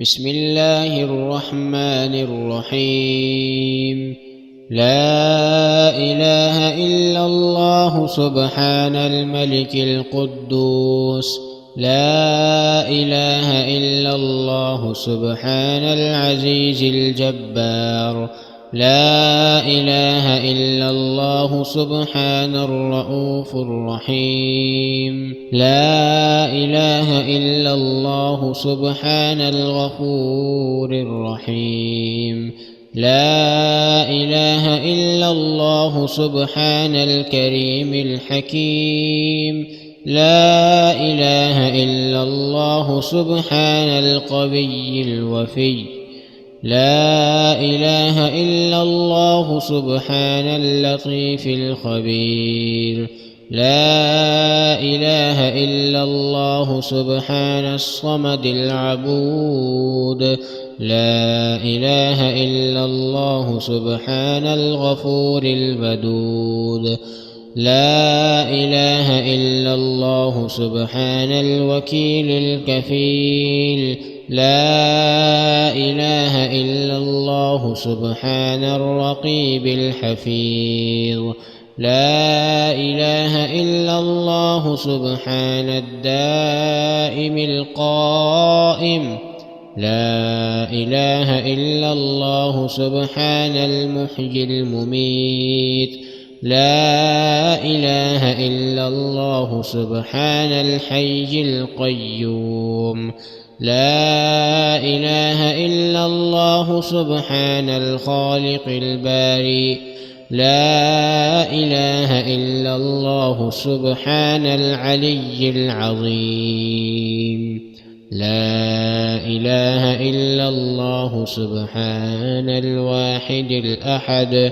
بسم الله الرحمن الرحيم. لا إله إلا الله سبحان الملك القدوس. لا إله إلا الله سبحان العزيز الجبار. لا إله إلا الله سبحان الرؤوف الرحيم. لا إله إلا الله سبحان الغفور الرحيم. لا إله إلا الله سبحان الكريم الحكيم. لا إله إلا الله سبحان القوي الوفي. لا إله إلا الله سبحان اللطيف الخبير. لا إله إلا الله سبحان الصمد العبود. لا إله إلا الله سبحان الغفور الودود. لا إله إلا الله سبحان الوكيل الكفيل. لا إله إلا الله سبحان الرقيب الحفيظ. لا إله إلا الله سبحان الدائم القائم. لا إله إلا الله سبحان المحيي المميت. لا إله إلا الله سبحان الحي القيوم. لا إله إلا الله سبحان الخالق الباري. لا إله إلا الله سبحان العلي العظيم. لا إله إلا الله سبحان الواحد الأحد.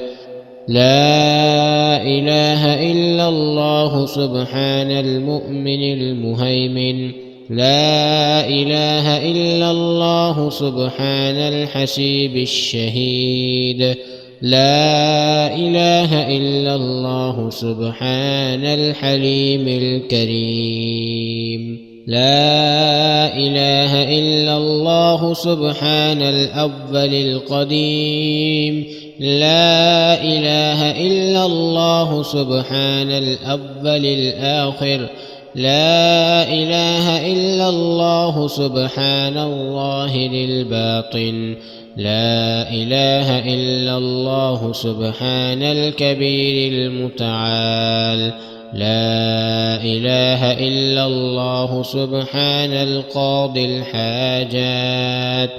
لا إله إلا الله سبحان المؤمن المهيمن. لا إله إلا الله سبحان الحسيب الشهيد. لا إله إلا الله سبحان الحليم الكريم. لا إله إلا الله سبحان الأول القديم. لا إله إلا الله سبحان الأول الآخر. لا إله إلا الله سبحان الظاهر الباطن. لا إله إلا الله سبحان الكبير المتعال. لا إله إلا الله سبحان القاضي الحاجات.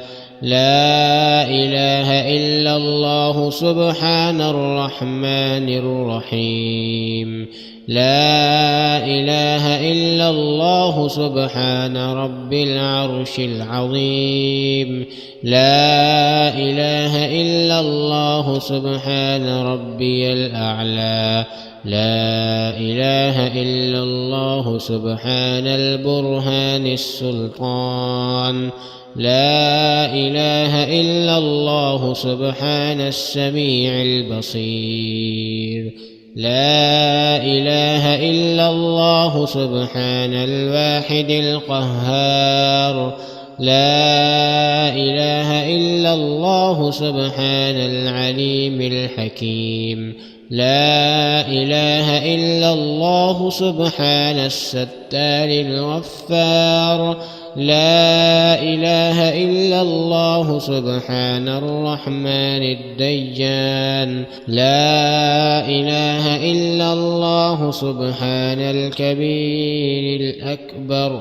لا إله إلا الله سبحان الرحمن الرحيم. لا إله إلا الله سبحان رب العرش العظيم. لا إله إلا الله سبحان ربي الأعلى. لا إله إلا الله سبحان البرهان السلطان. لا إله إلا الله سبحان السميع البصير. لا إله إلا الله سبحان الواحد القهار. لا إله إلا الله سبحان العليم الحكيم. لا إله إلا الله سبحان الستار الغفار. لا إله إلا الله سبحان الرحمن الديان. لا إله إلا الله سبحان الكبير الأكبر.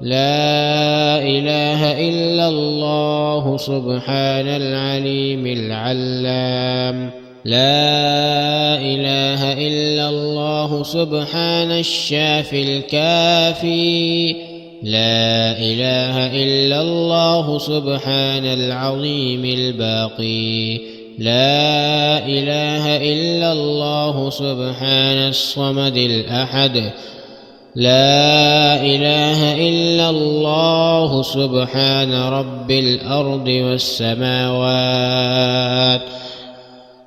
لا إله إلا الله سبحان العليم العلام. لا إله إلا الله سبحان الشافي الكافي. لا إله إلا الله سبحان العظيم الباقي. لا إله إلا الله سبحان الصمد الأحد. لا إله إلا الله سبحان رب الأرض والسماوات.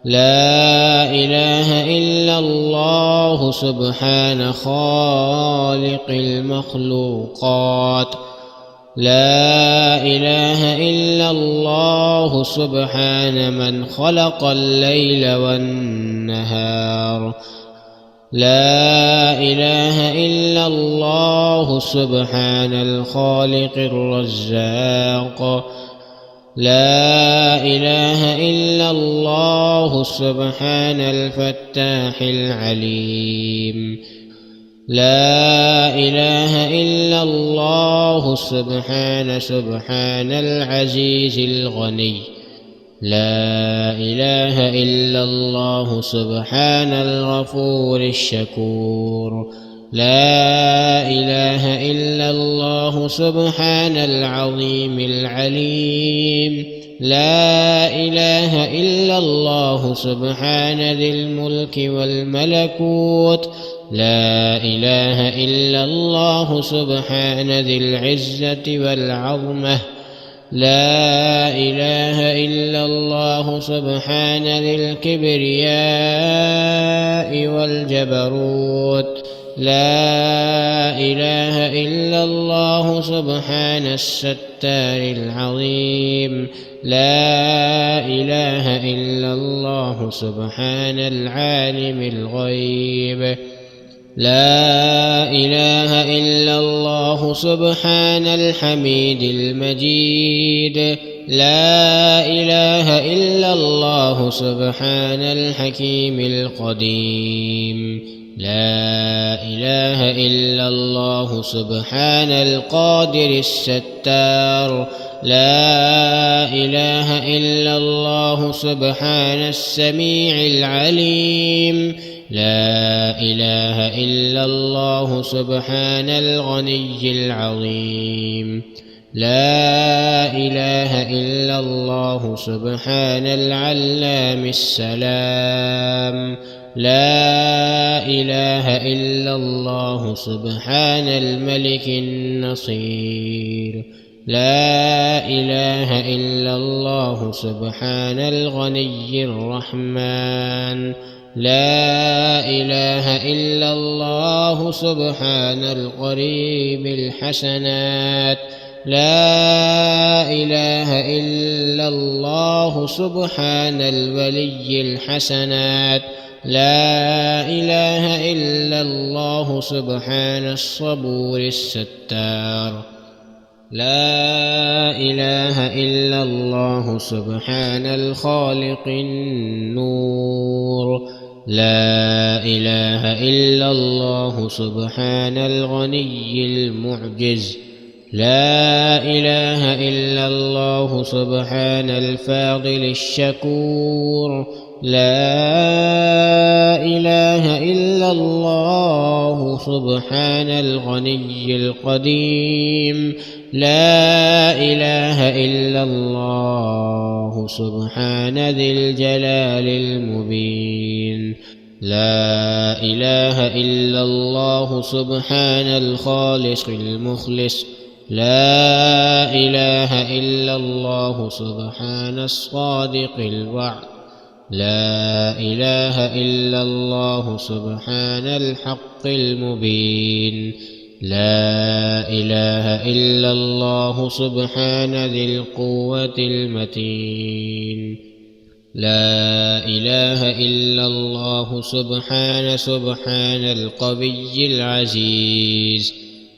لا إله إلا الله سبحان خالق المخلوقات. لا إله إلا الله سبحان من خلق الليل والنهار. لا إله إلا الله سبحان الخالق الرزاق. لا إله إلا الله سبحان الفتاح العليم. لا إله إلا الله سبحان العزيز الغني. لا إله إلا الله سبحان الغفور الشكور. لا إله إلا الله سبحان العظيم العليم. لا إله إلا الله سبحان ذي الملك والملكوت. لا إله إلا الله سبحان ذي العزة والعظمة. لا إله إلا الله سبحان ذي الكبرياء والجبروت. لا إله إلا الله سبحان الستار العظيم. لا إله إلا الله سبحان العالم الغيب. لا إله إلا الله سبحان الحميد المجيد. لا إله إلا الله سبحان الحكيم القديم. لا إله إلا الله سبحان القادر الستار. لا إله إلا الله سبحان السميع العليم. لا إله إلا الله سبحان الغني العظيم. لا إله إلا الله سبحان العلام السلام. لا إله إلا الله سبحان الملك النصير. لا إله إلا الله سبحان الغني الرحمن. لا إله إلا الله سبحان القريب الحسنات. لا إله إلا الله سبحان الولي الحسنات. لا إله إلا الله سبحان الصبور الستار. لا إله إلا الله سبحان الخالق النور. لا إله إلا الله سبحان الغني المعجز. لا إله إلا الله سبحان الفاضل الشكور. لا إله إلا الله سبحان الغني القديم. لا إله إلا الله سبحان ذي الجلال المبين. لا إله إلا الله سبحان الخالق المخلص. لا إله إلا الله سبحان الصادق الوعد. لا إله إلا الله سبحان الحق المبين. لا إله إلا الله سبحان ذي القوة المتين. لا إله إلا الله سبحان القوي العزيز.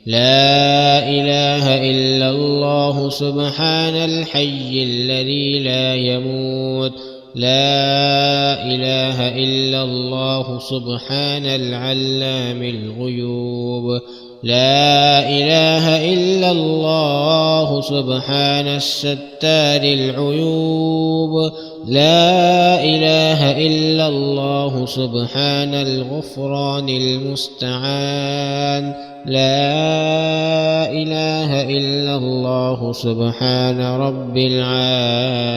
لا إله إلا الله سبحان الحي الذي لا يموت. لا إله إلا الله سبحان العلام الغيوب. لا إله إلا الله سبحان الستار العيوب. لا إله إلا الله سبحان الغفران المستعان. لا إله إلا الله سبحان رب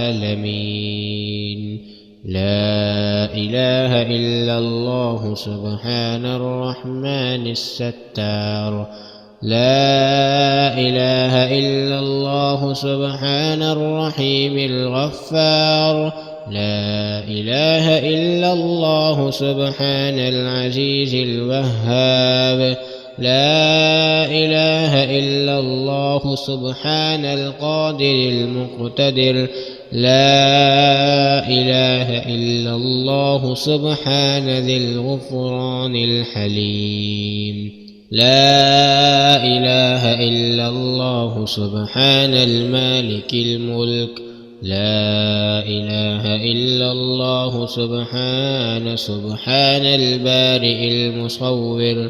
العالمين. لا إله إلا الله سبحان الرحمن الستار. لا إله إلا الله سبحان الرحيم الغفار. لا إله إلا الله سبحان العزيز الوهاب. لا إله إلا الله سبحان القادر المقتدر لا إله إلا الله سبحان ذي الغفران الحليم لا إله إلا الله سبحان المالك الملك لا إله إلا الله سبحان البارئ المصور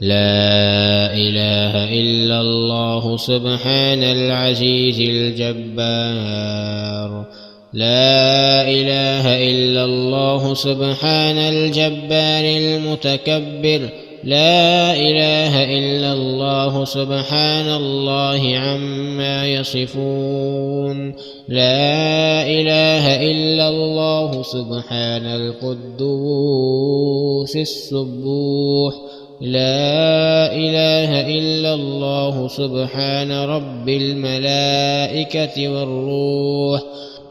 لا إله إلا الله سبحان العزيز الجبار لا إله إلا الله سبحان الجبار المتكبر لا إله إلا الله سبحان الله عما يصفون لا إله إلا الله سبحان القدوس السبوح لا إله إلا الله سبحان رب الملائكة والروح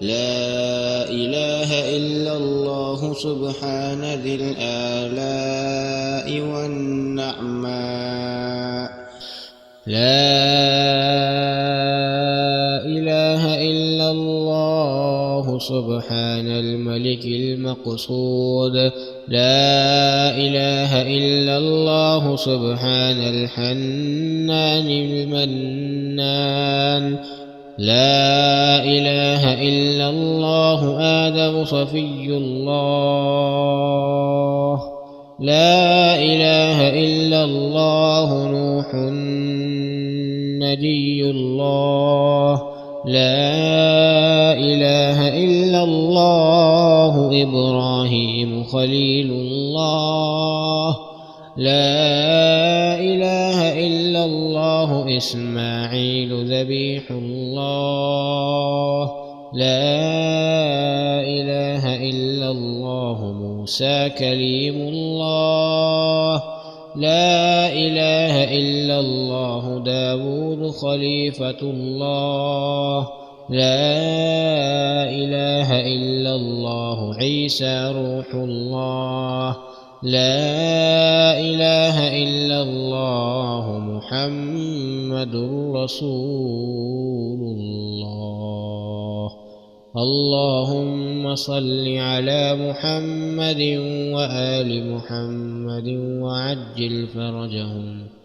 لا إله إلا الله سبحان ذي الآلاء والنعماء لا إله إلا الله سبحان الملك المقصود لا إله إلا الله سبحان الحنان المنان لا إله إلا الله آدم صفي الله لا إله إلا الله نوح نبي الله لا إله إلا الله إبراهيم خليل الله لا إله إلا الله إسماعيل ذبيح الله لا إله إلا الله موسى كليم الله لا إله إلا الله داود خليفة الله لا إله إلا الله عيسى روح الله لا إله إلا الله محمد رسول الله اللهم صل على محمد وآل محمد وعجل فرجهم